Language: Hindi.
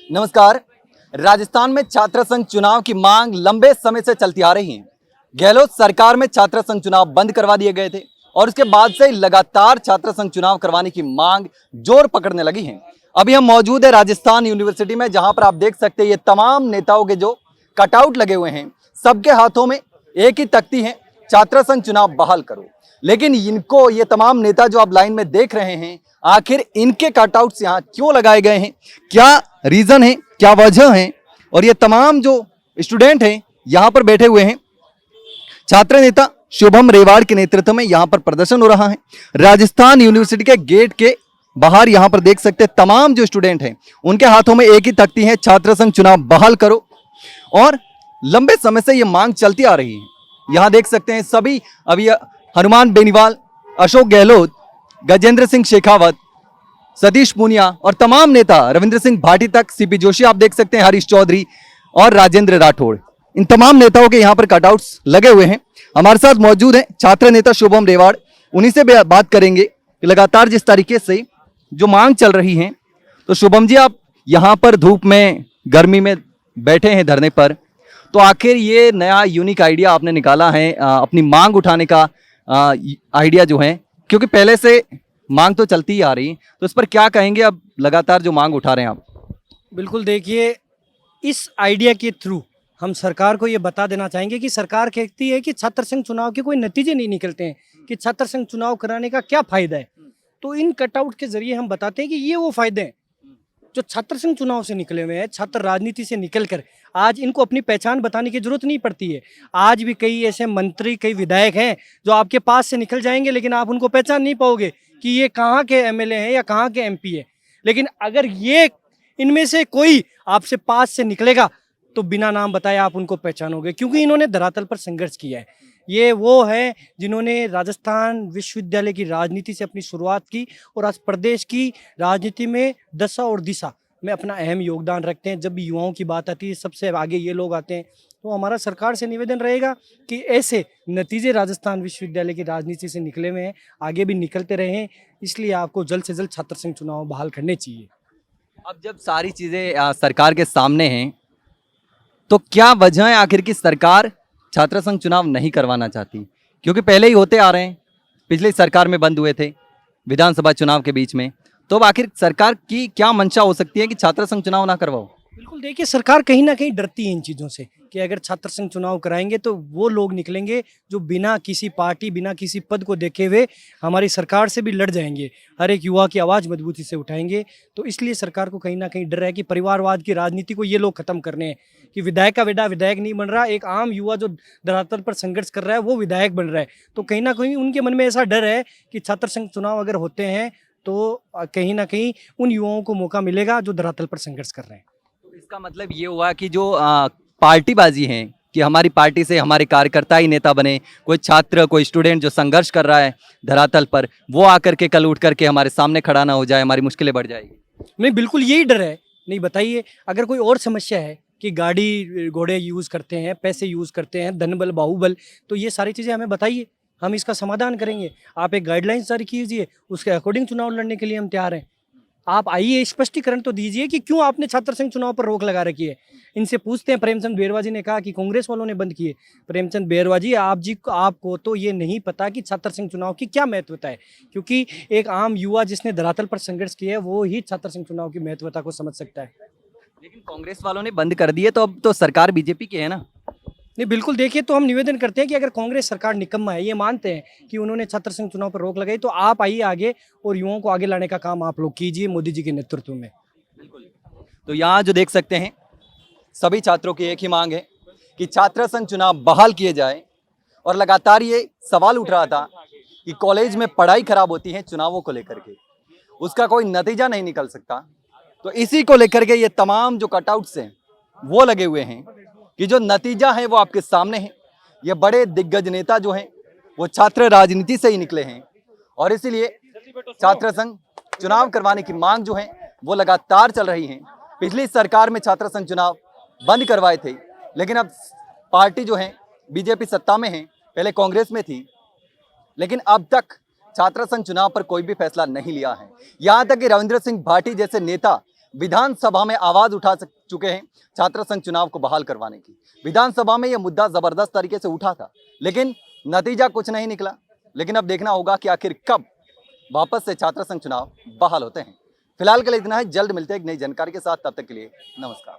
नमस्कार। राजस्थान में छात्र संघ चुनाव की मांग लंबे समय से चलती आ रही है। गहलोत सरकार में छात्र संघ चुनाव बंद करवा दिए गए थे और उसके बाद से लगातार छात्र संघ चुनाव करवाने की मांग जोर पकड़ने लगी है। अभी हम मौजूद है राजस्थान यूनिवर्सिटी में, जहां पर आप देख सकते हैं ये तमाम नेताओं के जो कटआउट लगे हुए हैं, सबके हाथों में एक ही तख्ती है, छात्र संघ चुनाव बहाल करो। लेकिन इनको ये तमाम नेता जो आप लाइन में देख रहे हैं, आखिर इनके कटआउट्स यहाँ क्यों लगाए गए हैं, क्या रीजन है, क्या वजह है? और ये तमाम जो स्टूडेंट हैं यहाँ पर बैठे हुए हैं, छात्र नेता शुभम रेवाड़ के नेतृत्व में यहाँ पर प्रदर्शन हो रहा है। राजस्थान यूनिवर्सिटी के गेट के बाहर यहाँ पर देख सकते हैं तमाम जो स्टूडेंट हैं उनके हाथों में एक ही तख्ती है, छात्र संघ चुनाव बहाल करो। और लंबे समय से ये मांग चलती आ रही है। यहाँ देख सकते हैं सभी, अभी हनुमान बेनीवाल, अशोक गहलोत, गजेंद्र सिंह शेखावत, सतीश पूनिया और तमाम नेता, रविंद्र सिंह भाटी तक, सीपी जोशी आप देख सकते हैं, हरीश चौधरी और राजेंद्र राठौड़, इन तमाम नेताओं के यहाँ पर कटआउट्स लगे हुए हैं। हमारे साथ मौजूद हैं छात्र नेता शुभम रेवाड़, उन्हीं से बात करेंगे कि लगातार जिस तरीके से जो मांग चल रही है। तो शुभम जी, आप यहाँ पर धूप में, गर्मी में बैठे हैं धरने पर, तो आखिर ये नया यूनिक आइडिया आपने निकाला है अपनी मांग उठाने का आइडिया जो है, क्योंकि पहले से मांग तो चलती ही आ रही, तो इस पर क्या कहेंगे? अब लगातार जो मांग उठा रहे हैं आप। बिल्कुल, देखिए, इस आइडिया के थ्रू हम सरकार को ये बता देना चाहेंगे कि सरकार कहती है कि छात्र संघ चुनाव के कोई नतीजे नहीं निकलते हैं, कि छात्र संघ चुनाव कराने का क्या फायदा है। तो इन कटआउट के जरिए हम बताते हैं कि ये वो फायदे हैं जो छात्र संघ चुनाव से निकले हुए हैं। छात्र राजनीति से निकलकर आज इनको अपनी पहचान बताने की जरूरत नहीं पड़ती है। आज भी कई ऐसे मंत्री, कई विधायक हैं जो आपके पास से निकल जाएंगे, लेकिन आप उनको पहचान नहीं पाओगे कि ये कहाँ के एमएलए हैं या कहाँ के एमपी है। लेकिन अगर ये इनमें से कोई आपसे पास से निकलेगा तो बिना नाम बताए आप उनको पहचानोगे, क्योंकि इन्होंने धरातल पर संघर्ष किया है। ये वो है जिन्होंने राजस्थान विश्वविद्यालय की राजनीति से अपनी शुरुआत की और आज प्रदेश की राजनीति में दशा और दिशा में अपना अहम योगदान रखते हैं। जब भी युवाओं की बात आती है, सबसे आगे ये लोग आते हैं। तो हमारा सरकार से निवेदन रहेगा कि ऐसे नतीजे राजस्थान विश्वविद्यालय की राजनीति से निकले हुए हैं, आगे भी निकलते रहें। इसलिए आपको जल्द से जल्द छात्र संघ चुनाव बहाल करने चाहिए। अब जब सारी चीजें सरकार के सामने हैं, तो क्या वजह है आखिर की सरकार छात्र संघ चुनाव नहीं करवाना चाहती? क्योंकि पहले ही होते आ रहे हैं, पिछली सरकार में बंद हुए थे विधानसभा चुनाव के बीच में, तो अब आखिर सरकार की क्या मंशा हो सकती है कि छात्र संघ चुनाव ना करवाओ? बिल्कुल, देखिए, सरकार कहीं ना कहीं डरती है इन चीज़ों से कि अगर छात्र संघ चुनाव कराएंगे तो वो लोग निकलेंगे जो बिना किसी पार्टी, बिना किसी पद को देखे हुए हमारी सरकार से भी लड़ जाएंगे, हर एक युवा की आवाज़ मजबूती से उठाएंगे। तो इसलिए सरकार को कहीं ना कहीं डर है कि परिवारवाद की राजनीति को ये लोग खत्म करने हैं, कि विधायक का बेटा विधायक नहीं बन रहा, एक आम युवा जो धरातल पर संघर्ष कर रहा है वो विधायक बन रहा है। तो कहीं ना कहीं उनके मन में ऐसा डर है कि छात्र संघ चुनाव अगर होते हैं तो कहीं ना कहीं उन युवाओं को मौका मिलेगा जो धरातल पर संघर्ष कर रहे हैं। इसका मतलब ये हुआ कि जो पार्टीबाजी है, कि हमारी पार्टी से हमारे कार्यकर्ता ही नेता बने, कोई छात्र, कोई स्टूडेंट जो संघर्ष कर रहा है धरातल पर, वो आकर के कल उठ करके हमारे सामने खड़ा ना हो जाए, हमारी मुश्किलें बढ़ जाएगी। नहीं, बिल्कुल यही डर है। नहीं, बताइए, अगर कोई और समस्या है कि गाड़ी घोड़े यूज़ करते हैं, पैसे यूज़ करते हैं, धन बल बाहुबल, तो ये सारी चीज़ें हमें बताइए, हम इसका समाधान करेंगे। आप एक गाइडलाइंस जारी कीजिए, उसके अकॉर्डिंग चुनाव लड़ने के लिए हम तैयार हैं। आप आइए, स्पष्टीकरण तो दीजिए कि क्यों आपने छात्र संघ चुनाव पर रोक लगा रखी है। इनसे पूछते हैं। प्रेमचंद बेरवा जी ने कहा कि कांग्रेस वालों ने बंद किए। प्रेमचंद बेरवा जी, आपको तो ये नहीं पता कि छात्र संघ चुनाव की क्या महत्वता है, क्योंकि एक आम युवा जिसने धरातल पर संघर्ष किया है वो ही छात्र संघ चुनाव की महत्वता को समझ सकता है। लेकिन कांग्रेस वालों ने बंद कर दिए, तो अब तो सरकार बीजेपी की है ना? नहीं, बिल्कुल, देखिए, तो हम निवेदन करते हैं कि अगर कांग्रेस सरकार निकम्मा है, ये मानते हैं कि उन्होंने छात्र संघ चुनाव पर रोक लगाई, तो आप आइए आगे और युवाओं को आगे लाने का काम आप लोग कीजिए मोदी जी के नेतृत्व में। बिल्कुल। तो यहाँ जो देख सकते हैं, सभी छात्रों की एक ही मांग है कि छात्र संघ चुनाव बहाल किए जाए। और लगातार ये सवाल उठ रहा था कि कॉलेज में पढ़ाई खराब होती है चुनावों को लेकर के, उसका कोई नतीजा नहीं निकल सकता। तो इसी को लेकर के ये तमाम जो कटआउट्स हैं वो लगे हुए हैं कि जो नतीजा है वो आपके सामने है। ये बड़े दिग्गज नेता जो हैं वो छात्र राजनीति से ही निकले हैं, और इसीलिए छात्र संघ चुनाव करवाने की मांग जो है वो लगातार चल रही है। पिछली सरकार में छात्र संघ चुनाव बंद करवाए थे, लेकिन अब पार्टी जो है बीजेपी सत्ता में है, पहले कांग्रेस में थी, लेकिन अब तक छात्र संघ चुनाव पर कोई भी फैसला नहीं लिया है। यहाँ तक कि रविंद्र सिंह भाटी जैसे नेता विधानसभा में आवाज उठा चुके हैं छात्र संघ चुनाव को बहाल करवाने की। विधानसभा में यह मुद्दा जबरदस्त तरीके से उठा था, लेकिन नतीजा कुछ नहीं निकला। लेकिन अब देखना होगा कि आखिर कब वापस से छात्र संघ चुनाव बहाल होते हैं। फिलहाल के लिए इतना है, जल्द मिलते हैं एक नई जानकारी के साथ। तब तक के लिए नमस्कार।